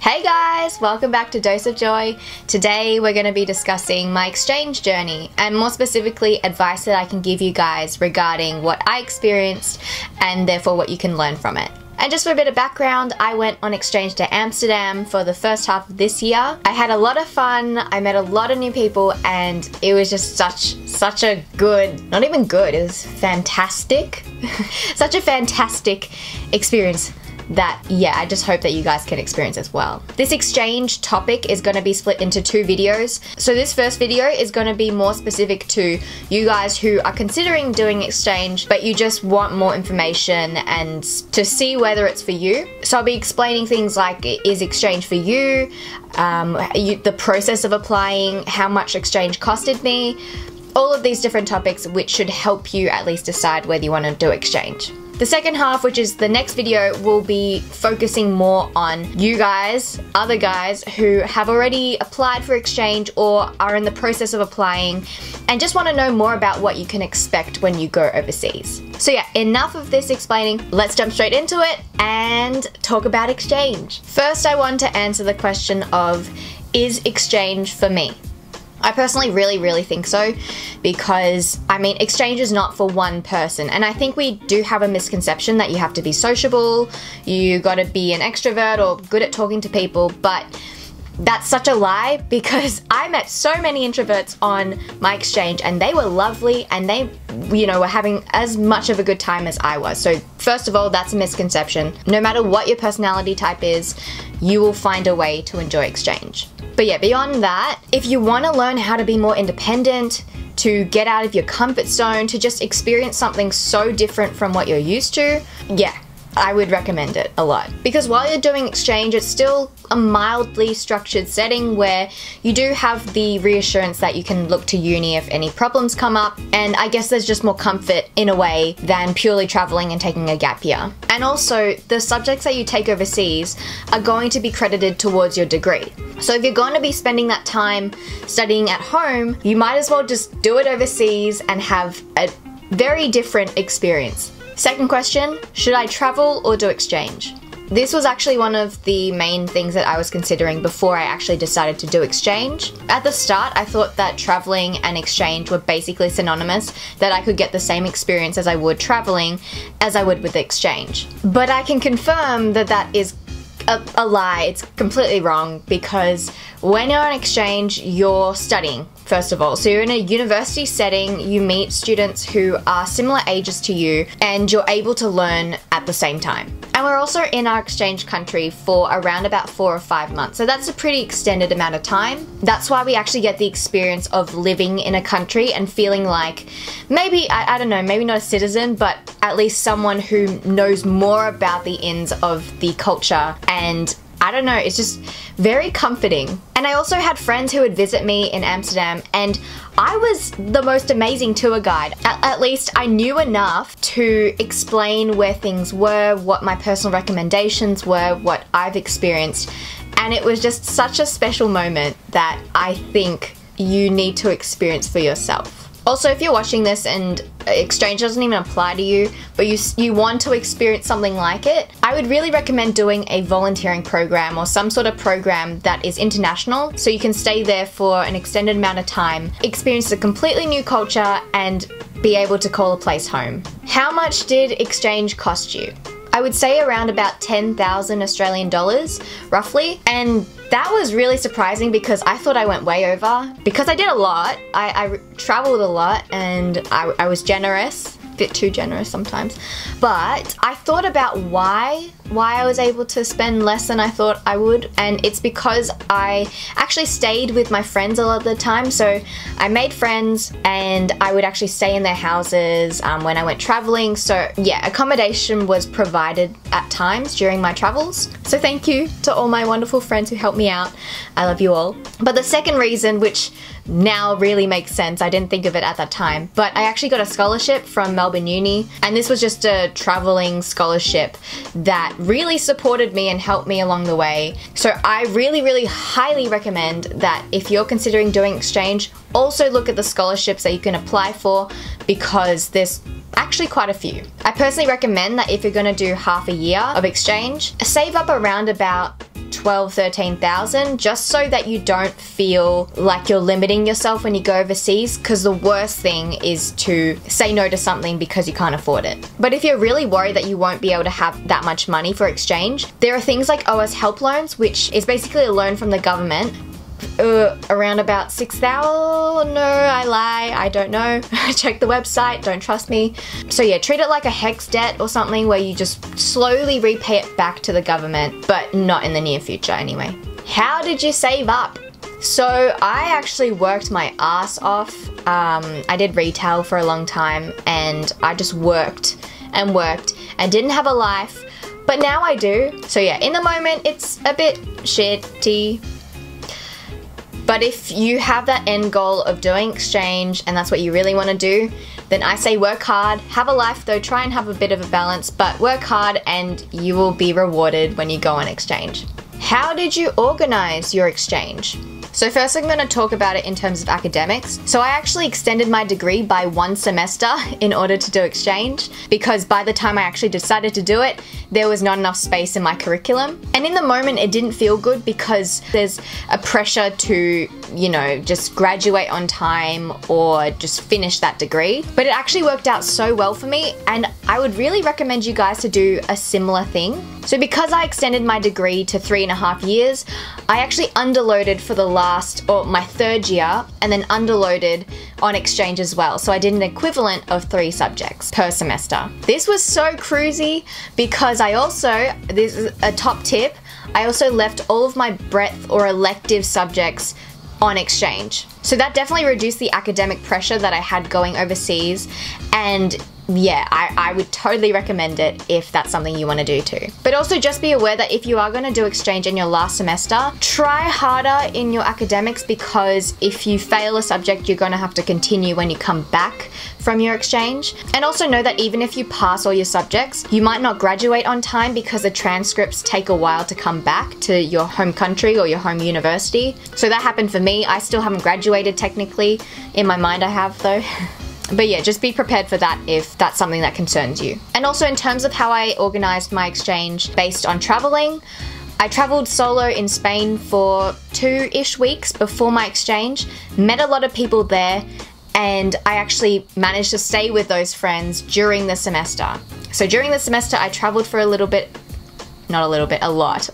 Hey guys, welcome back to Dose of Joy. Today we're going to be discussing my exchange journey and more specifically advice that I can give you guys regarding what I experienced and therefore what you can learn from it. And just for a bit of background, I went on exchange to Amsterdam for the first half of this year. I had a lot of fun, I met a lot of new people, and it was just such a good, not even good, it was fantastic. Such a fantastic experience that, yeah, I just hope that you guys can experience as well. This exchange topic is going to be split into two videos. So this first video is going to be more specific to you guys who are considering doing exchange, but you just want more information and to see whether it's for you. So I'll be explaining things like, is exchange for you, the process of applying, how much exchange costed me, all of these different topics which should help you at least decide whether you want to do exchange. The second half, which is the next video, will be focusing more on you guys, other guys who have already applied for exchange or are in the process of applying and just want to know more about what you can expect when you go overseas. So yeah, enough of this explaining, let's jump straight into it and talk about exchange. First, I want to answer the question of, is exchange for me? I personally really think so, because I mean exchange is not for one person, and I think we do have a misconception that you have to be sociable, you gotta be an extrovert or good at talking to people, but that's such a lie, because I met so many introverts on my exchange and they were lovely and they, you know, were having as much of a good time as I was. So first of all, that's a misconception. No matter what your personality type is, you will find a way to enjoy exchange. But yeah, beyond that, if you want to learn how to be more independent, to get out of your comfort zone, to just experience something so different from what you're used to, yeah, I would recommend it a lot. Because while you're doing exchange, it's still a mildly structured setting where you do have the reassurance that you can look to uni if any problems come up, and I guess there's just more comfort in a way than purely traveling and taking a gap year. And also, the subjects that you take overseas are going to be credited towards your degree. So if you're going to be spending that time studying at home, you might as well just do it overseas and have a very different experience. Second question, should I travel or do exchange? This was actually one of the main things that I was considering before I actually decided to do exchange. At the start, I thought that traveling and exchange were basically synonymous, that I could get the same experience as I would traveling as I would with exchange. But I can confirm that that is a lie. It's completely wrong, because when you're on exchange, you're studying, first of all. So you're in a university setting, you meet students who are similar ages to you, and you're able to learn at the same time. And we're also in our exchange country for around about 4 or 5 months. So that's a pretty extended amount of time. That's why we actually get the experience of living in a country and feeling like maybe, I don't know, maybe not a citizen, but at least someone who knows more about the ins of the culture. And I don't know, it's just very comforting. And I also had friends who would visit me in Amsterdam, and I was the most amazing tour guide. At least I knew enough to explain where things were, what my personal recommendations were, what I've experienced. And it was just such a special moment that I think you need to experience for yourself. Also, if you're watching this and exchange doesn't even apply to you, but you want to experience something like it, I would really recommend doing a volunteering program or some sort of program that is international, so you can stay there for an extended amount of time, experience a completely new culture, and be able to call a place home. How much did exchange cost you? I would say around about 10,000 Australian dollars, roughly, and that was really surprising because I thought I went way over. Because I did a lot, I traveled a lot, and I was generous, a bit too generous sometimes. But I thought about why I was able to spend less than I thought I would, and it's because I actually stayed with my friends a lot of the time. So I made friends and I would actually stay in their houses when I went traveling. So yeah, accommodation was provided at times during my travels. So thank you to all my wonderful friends who helped me out. I love you all. But the second reason, which now really makes sense, I didn't think of it at that time, but I actually got a scholarship from Melbourne Uni, and this was just a traveling scholarship that really supported me and helped me along the way. So I really highly recommend that if you're considering doing exchange, also look at the scholarships that you can apply for, because there's Actually quite a few. I personally recommend that if you're going to do half a year of exchange, save up around about 13,000 just so that you don't feel like you're limiting yourself when you go overseas, because the worst thing is to say no to something because you can't afford it. But if you're really worried that you won't be able to have that much money for exchange, there are things like OS help loans, which is basically a loan from the government. Around about 6,000. No, I lie, I don't know. Check the website, don't trust me. So yeah, treat it like a HEX debt or something where you just slowly repay it back to the government, but not in the near future anyway. How did you save up? So I actually worked my ass off. I did retail for a long time and I just worked and didn't have a life, but now I do. So yeah, in the moment it's a bit shitty. But if you have that end goal of doing exchange and that's what you really want to do, then I say work hard, have a life though, try and have a bit of a balance, but work hard and you will be rewarded when you go on exchange. How did you organize your exchange? So first I'm going to talk about it in terms of academics. So I actually extended my degree by 1 semester in order to do exchange, because by the time I actually decided to do it, there was not enough space in my curriculum. And in the moment it didn't feel good because there's a pressure to, you know, just graduate on time or just finish that degree. But it actually worked out so well for me, and I would really recommend you guys to do a similar thing. So because I extended my degree to 3.5 years, I actually underloaded for my third year, and then underloaded on exchange as well. So I did an equivalent of 3 subjects per semester. This was so cruisy because this is a top tip, I also left all of my breadth or elective subjects on exchange. So that definitely reduced the academic pressure that I had going overseas, and yeah, I would totally recommend it if that's something you want to do too. But also just be aware that if you are going to do exchange in your last semester, try harder in your academics, because if you fail a subject, you're going to have to continue when you come back from your exchange. And also know that even if you pass all your subjects, you might not graduate on time because the transcripts take a while to come back to your home country or your home university. So that happened for me. I still haven't graduated technically. In my mind I have though. But yeah, just be prepared for that if that's something that concerns you. And also in terms of how I organized my exchange based on traveling, I traveled solo in Spain for 2-ish weeks before my exchange, met a lot of people there, and I actually managed to stay with those friends during the semester. So during the semester I traveled for a lot.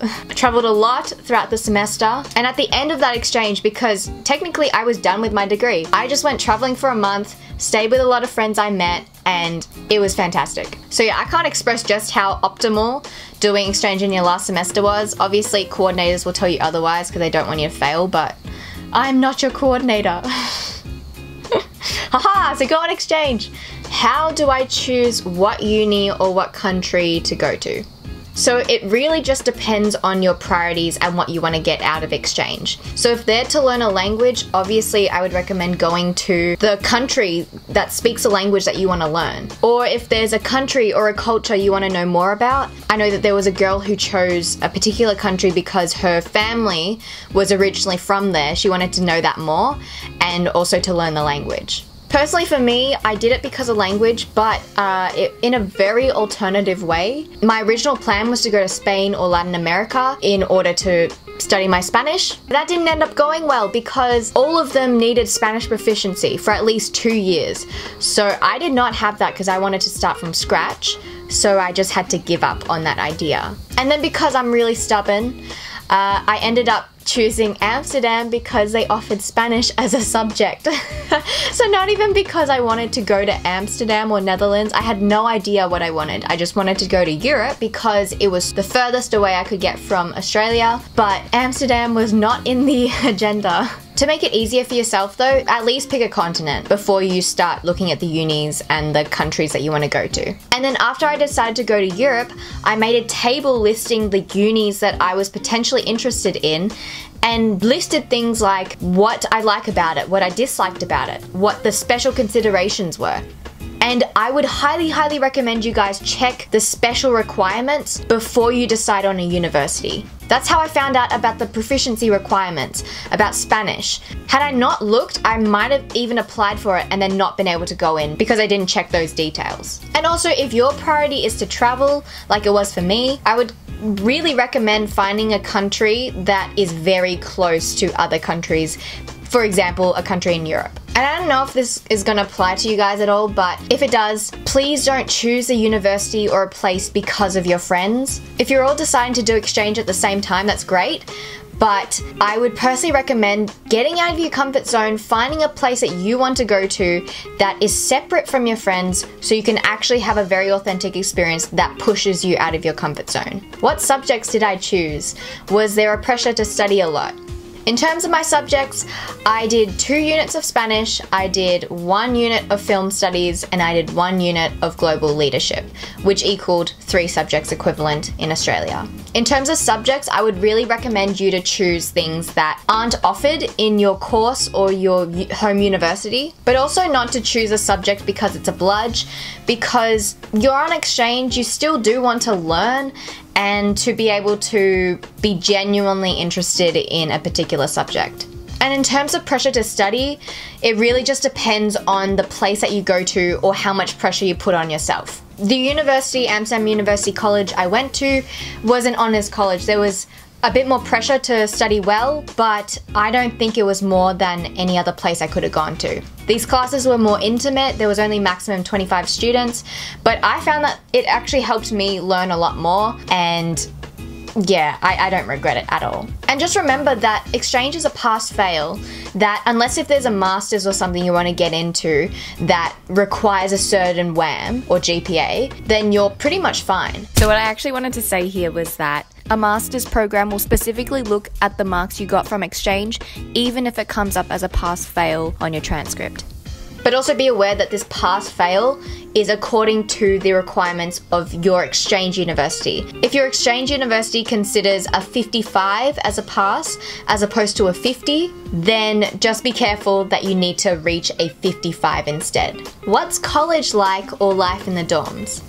I traveled a lot throughout the semester, and at the end of that exchange, because technically I was done with my degree, I just went traveling for a month, stayed with a lot of friends I met, and it was fantastic. So yeah, I can't express just how optimal doing exchange in your last semester was. Obviously coordinators will tell you otherwise because they don't want you to fail, but I'm not your coordinator. Haha, so go on exchange. How do I choose what uni or what country to go to? So it really just depends on your priorities and what you want to get out of exchange. So if they're to learn a language, obviously I would recommend going to the country that speaks a language that you want to learn. Or if there's a country or a culture you want to know more about, I know that there was a girl who chose a particular country because her family was originally from there. She wanted to know that more and also to learn the language. Personally for me, I did it because of language, but in a very alternative way. My original plan was to go to Spain or Latin America in order to study my Spanish. That didn't end up going well because all of them needed Spanish proficiency for at least 2 years. So I did not have that because I wanted to start from scratch. So I just had to give up on that idea. And then because I'm really stubborn, I ended up choosing Amsterdam because they offered Spanish as a subject. So not even because I wanted to go to Amsterdam or Netherlands. I had no idea what I wanted. I just wanted to go to Europe because it was the furthest away I could get from Australia, but Amsterdam was not in the agenda. To make it easier for yourself though, at least pick a continent before you start looking at the unis and the countries that you want to go to. And then after I decided to go to Europe, I made a table listing the unis that I was potentially interested in and listed things like what I like about it, what I disliked about it, what the special considerations were. And I would highly, highly recommend you guys check the special requirements before you decide on a university. That's how I found out about the proficiency requirements, about Spanish. Had I not looked, I might have even applied for it and then not been able to go in because I didn't check those details. And also, if your priority is to travel, like it was for me, I would really recommend finding a country that is very close to other countries. For example, a country in Europe. And I don't know if this is going to apply to you guys at all, but if it does, please don't choose a university or a place because of your friends. If you're all deciding to do exchange at the same time, that's great. But I would personally recommend getting out of your comfort zone, finding a place that you want to go to that is separate from your friends so you can actually have a very authentic experience that pushes you out of your comfort zone. What subjects did I choose? Was there a pressure to study a lot? In terms of my subjects, I did 2 units of Spanish, I did 1 unit of film studies, and I did 1 unit of global leadership, which equaled 3 subjects equivalent in Australia. In terms of subjects, I would really recommend you to choose things that aren't offered in your course or your home university, but also not to choose a subject because it's a bludge, because you're on exchange, you still do want to learn and to be able to be genuinely interested in a particular subject. And in terms of pressure to study, it really just depends on the place that you go to or how much pressure you put on yourself. The university, Amsterdam University College I went to, was an honours college. There was a bit more pressure to study well, but I don't think it was more than any other place I could have gone to. These classes were more intimate, there was only maximum 25 students, but I found that it actually helped me learn a lot more, and yeah, I don't regret it at all. And just remember that exchange is a pass-fail, that unless if there's a master's or something you want to get into that requires a certain WAM or GPA, then you're pretty much fine. So what I actually wanted to say here was that a master's program will specifically look at the marks you got from exchange, even if it comes up as a pass-fail on your transcript. But also be aware that this pass-fail is according to the requirements of your exchange university. If your exchange university considers a 55 as a pass as opposed to a 50, then just be careful that you need to reach a 55 instead. What's college like or life in the dorms?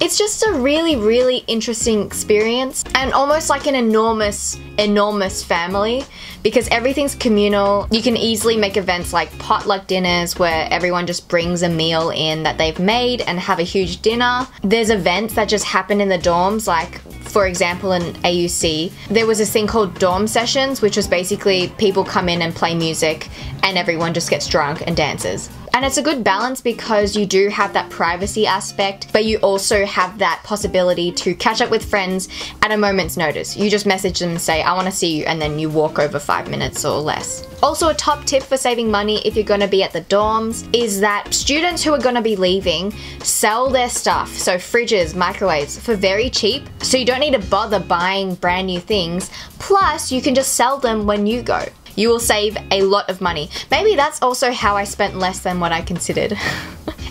It's just a really, really interesting experience and almost like an enormous family because everything's communal. You can easily make events like potluck dinners where everyone just brings a meal in that they've made and have a huge dinner. There's events that just happen in the dorms, like for example in AUC, there was this thing called dorm sessions, which was basically people come in and play music and everyone just gets drunk and dances. And it's a good balance because you do have that privacy aspect, but you also have that possibility to catch up with friends at a moment's notice. You just message them and say, I want to see you, and then you walk over 5 minutes or less. Also, a top tip for saving money if you're going to be at the dorms is that students who are going to be leaving sell their stuff, so fridges, microwaves, for very cheap, so you don't need to bother buying brand new things, plus you can just sell them when you go. You will save a lot of money. Maybe that's also how I spent less than what I considered.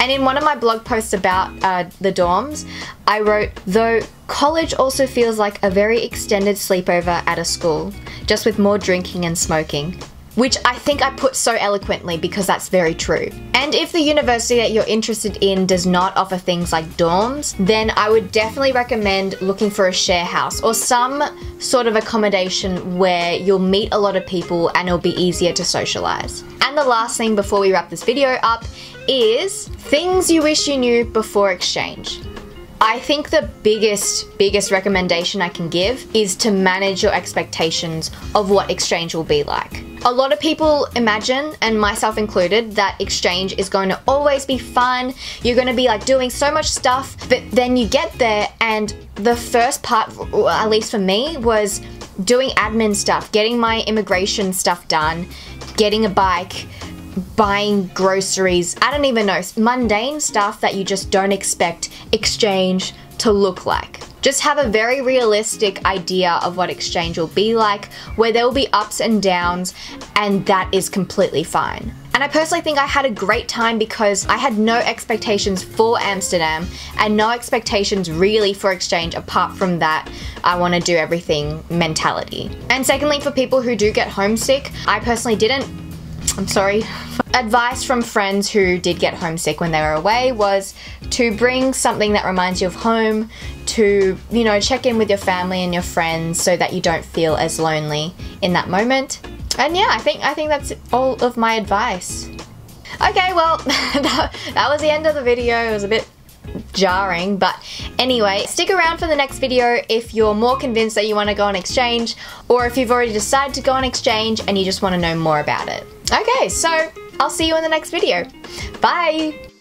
And in one of my blog posts about the dorms, I wrote, though college also feels like a very extended sleepover at a school, just with more drinking and smoking. Which I think I put so eloquently because that's very true. And if the university that you're interested in does not offer things like dorms, then I would definitely recommend looking for a share house or some sort of accommodation where you'll meet a lot of people and it'll be easier to socialize. And the last thing before we wrap this video up is things you wish you knew before exchange. I think the biggest recommendation I can give is to manage your expectations of what exchange will be like. A lot of people imagine, and myself included, that exchange is going to always be fun, you're going to be like doing so much stuff, but then you get there and the first part, at least for me, was doing admin stuff, getting my immigration stuff done, getting a bike, buying groceries, I don't even know, mundane stuff that you just don't expect exchange to look like. Just have a very realistic idea of what exchange will be like, where there will be ups and downs, and that is completely fine. And I personally think I had a great time because I had no expectations for Amsterdam and no expectations really for exchange apart from that I want to do everything mentality. And secondly, for people who do get homesick, I personally didn't. I'm sorry. Advice from friends who did get homesick when they were away was to bring something that reminds you of home, to, you know, check in with your family and your friends so that you don't feel as lonely in that moment. And yeah, I think that's all of my advice. Okay, well, that was the end of the video. It was a bit jarring, but anyway, stick around for the next video if you're more convinced that you want to go on exchange, or if you've already decided to go on exchange and you just want to know more about it. Okay, so I'll see you in the next video. Bye!